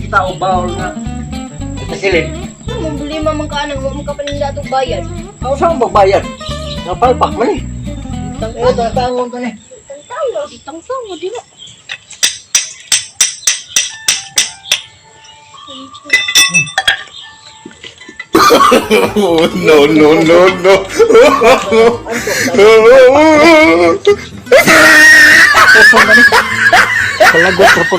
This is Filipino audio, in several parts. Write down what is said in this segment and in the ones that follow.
kita o bawal nga. Itasilin. Ano mo buli mamang ka nang mo ka paninda itong bayad? Ako saan magbayad? Napalpak man eh. Eh, tangon to ni. Tayo, ditang mo di na. No, no, no, no. Palagot ko po.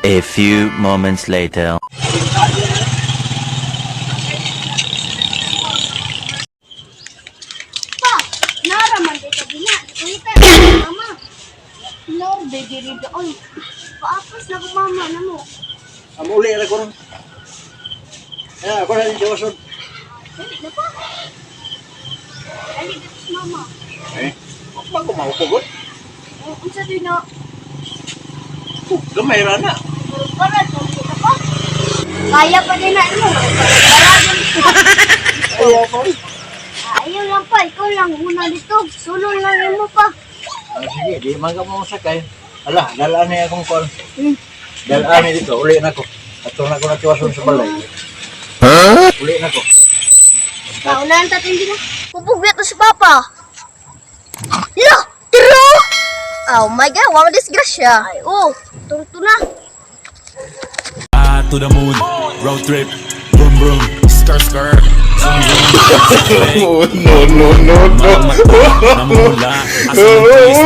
A few moments later. Pa, naraman dito din na. Kuita, mama. Lord, baby rida. Oy, paapas na ko mama na mo. Amuli na ko ron. Ako na din Joseph. Dali na pa. Dali dito si mama. Eh, ako maupugot. Ang sabi na, Gamay ra na. para na pa. Kaya pa din na mo. Ayaw ko. Ayaw lang pa, ikaw lang muna dito. Sulong lang mo pa. Sige, di man ka mo sakay. Ala, dalaan niya akong call. Dalaan niya dito, uli na ko. Ato na ko natiwason sa balay. Uli na ko. Naunahan tatin din na. Pupugyan to si Papa. Lo, tiro! Oh my God, wala disgrasya. Ay, turto na. To the moon, road trip, boom boom, skirt skirt, zoom zoom. No, no, no, no. Namumula, asa ng twist.